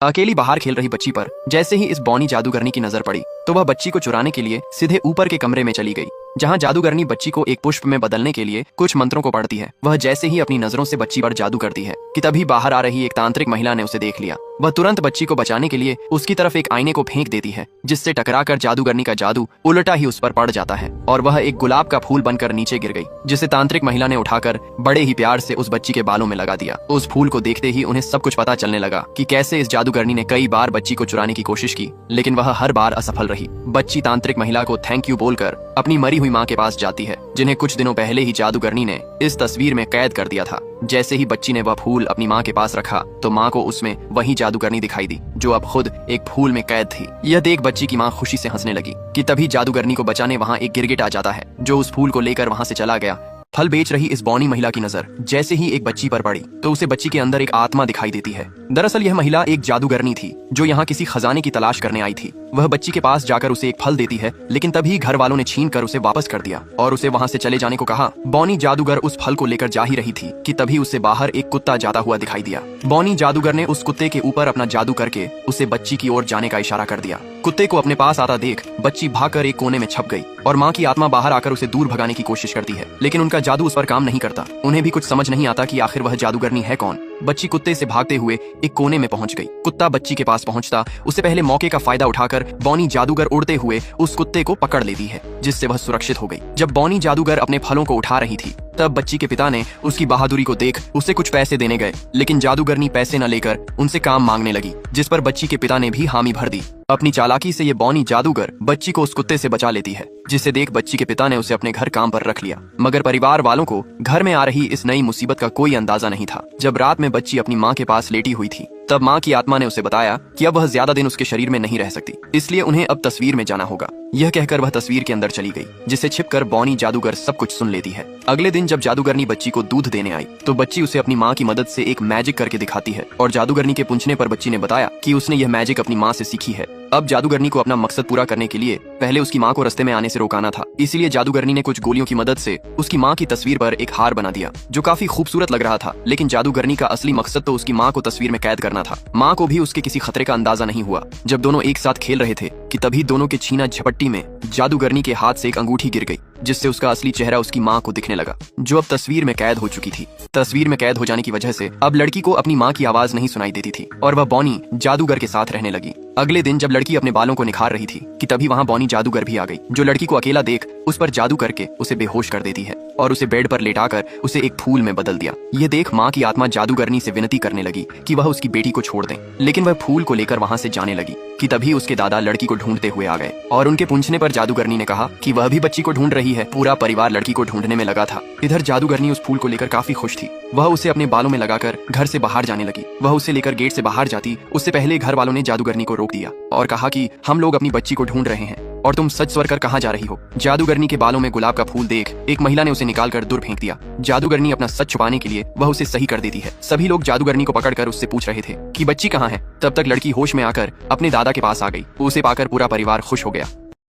अकेली बाहर खेल रही बच्ची पर जैसे ही इस बौनी जादूगरनी की नजर पड़ी तो वह बच्ची को चुराने के लिए सीधे ऊपर के कमरे में चली गई, जहां जादूगरनी बच्ची को एक पुष्प में बदलने के लिए कुछ मंत्रों को पढ़ती है। वह जैसे ही अपनी नजरों से बच्ची पर जादू करती है कि तभी बाहर आ रही एक तांत्रिक महिला ने उसे देख लिया। वह तुरंत बच्ची को बचाने के लिए उसकी तरफ एक आईने को फेंक देती है, जिससे टकराकर जादूगरनी का जादू उल्टा ही उस पर पड़ जाता है और वह एक गुलाब का फूल बनकर नीचे गिर गई, जिसे तांत्रिक महिला ने उठाकर बड़े ही प्यार से उस बच्ची के बालों में लगा दिया। उस फूल को देखते ही उन्हें सब कुछ पता चलने लगा कि कैसे इस जादूगरनी ने कई बार बच्ची को चुराने की कोशिश की, लेकिन वह हर बार असफल रही। बच्ची तांत्रिक महिला को थैंक यू बोलकर अपनी मरी हुई माँ के पास जाती है, जिन्हें कुछ दिनों पहले ही जादूगरनी ने इस तस्वीर में कैद कर दिया था। जैसे ही बच्ची ने वह फूल अपनी माँ के पास रखा तो माँ को उसमें वही जादूगरनी दिखाई दी, जो अब खुद एक फूल में कैद थी। यह देख बच्ची की माँ खुशी से हंसने लगी कि तभी जादूगरनी को बचाने वहाँ एक गिरगिट आ जाता है, जो उस फूल को लेकर वहाँ से चला गया। फल बेच रही इस बौनी महिला की नजर जैसे ही एक बच्ची पर पड़ी तो उसे बच्ची के अंदर एक आत्मा दिखाई देती है। दरअसल यह महिला एक जादूगरनी थी जो यहाँ किसी खजाने की तलाश करने आई थी। वह बच्ची के पास जाकर उसे एक फल देती है, लेकिन तभी घर वालों ने छीन कर उसे वापस कर दिया और उसे वहाँ से चले जाने को कहा। बौनी जादूगर उस फल को लेकर जा ही रही थी कि तभी उससे बाहर एक कुत्ता जाता हुआ दिखाई दिया। बौनी जादूगर ने उस कुत्ते के ऊपर अपना जादू करके उसे बच्ची की ओर जाने का इशारा कर दिया। कुत्ते को अपने पास आता देख बच्ची भागकर एक कोने में छप गई और माँ की आत्मा बाहर आकर उसे दूर भगाने की कोशिश करती है, लेकिन उनका जादू उस पर काम नहीं करता। उन्हें भी कुछ समझ नहीं आता कि आखिर वह जादूगरनी है कौन। बच्ची कुत्ते से भागते हुए एक कोने में पहुंच गई। कुत्ता बच्ची के पास पहुंचता उससे पहले मौके का फायदा उठाकर बौनी जादूगर उड़ते हुए उस कुत्ते को पकड़ लेती है, जिससे वह सुरक्षित हो गई। जब बौनी जादूगर अपने फलों को उठा रही थी तब बच्ची के पिता ने उसकी बहादुरी को देख उसे कुछ पैसे देने गए, लेकिन जादूगरनी पैसे न लेकर उनसे काम मांगने लगी, जिस पर बच्ची के पिता ने भी हामी भर दी। अपनी चालाकी से ये बौनी जादूगर बच्ची को उस कुत्ते से बचा लेती है, जिसे देख बच्ची के पिता ने उसे अपने घर काम पर रख लिया। मगर परिवार वालों को घर में आ रही इस नई मुसीबत का कोई अंदाजा नहीं था। जब रात में बच्ची अपनी माँ के पास लेटी हुई थी तब माँ की आत्मा ने उसे बताया कि अब वह ज्यादा दिन उसके शरीर में नहीं रह सकती, इसलिए उन्हें अब तस्वीर में जाना होगा। यह कहकर वह तस्वीर के अंदर चली गई, जिसे छिपकर बौनी जादूगर सब कुछ सुन लेती है। अगले दिन जब जादूगरनी बच्ची को दूध देने आई तो बच्ची उसे अपनी माँ की मदद से एक मैजिक करके दिखाती है और जादूगरनी के पूछने पर बच्ची ने बताया कि उसने यह मैजिक अपनी माँ से सीखी है। अब जादूगरनी को अपना मकसद पूरा करने के लिए पहले उसकी माँ को रास्ते में आने से रोकाना था, इसलिए जादूगरनी ने कुछ गोलियों की मदद से उसकी माँ की तस्वीर पर एक हार बना दिया, जो काफी खूबसूरत लग रहा था। लेकिन जादूगरनी का असली मकसद तो उसकी माँ को तस्वीर में कैद करना था। माँ को भी उसके किसी खतरे का अंदाजा नहीं हुआ। जब दोनों एक साथ खेल रहे थे कि तभी दोनों के छीना झपट्टी में जादूगरनी के हाथ से एक अंगूठी गिर गई, जिससे उसका असली चेहरा उसकी माँ को दिखने लगा, जो अब तस्वीर में कैद हो चुकी थी। तस्वीर में कैद हो जाने की वजह से अब लड़की को अपनी माँ की आवाज नहीं सुनाई देती थी और वह बौनी जादूगर के साथ रहने लगी। अगले दिन जब लड़की अपने बालों को निखार रही थी कि तभी वहाँ बौनी जादूगर भी आ गई, जो लड़की को अकेला देख उस पर जादू करके उसे बेहोश कर देती है और उसे बेड पर लेटाकर उसे एक फूल में बदल दिया। ये देख माँ की आत्मा जादूगरनी से विनती करने लगी कि वह उसकी बेटी को छोड़ दें, लेकिन वह फूल को लेकर वहाँ से जाने लगी कि तभी उसके दादा लड़की को ढूंढते हुए आ गए और उनके पूछने पर जादूगरनी ने कहा कि वह भी बच्ची को ढूंढ रही है। पूरा परिवार लड़की को ढूंढने में लगा था। इधर जादूगरनी उस फूल को लेकर काफी खुश थी। वह उसे अपने बालों में लगाकर घर से बाहर जाने लगी। वह उसे लेकर गेट से बाहर जाती उससे पहले घर वालों ने जादूगरनी को रोक दिया और कहा कि हम लोग अपनी बच्ची को ढूंढ रहे हैं और तुम सच स्वर कर कहाँ जा रही हो। जादूगरनी के बालों में गुलाब का फूल देख एक महिला ने उसे निकालकर दूर फेंक दिया। जादूगरनी अपना सच छुपाने के लिए वह उसे सही कर देती है। सभी लोग जादूगरनी को पकड़कर उससे पूछ रहे थे कि बच्ची कहाँ है। तब तक लड़की होश में आकर अपने दादा के पास आ गई। उसे पाकर पूरा परिवार खुश हो गया।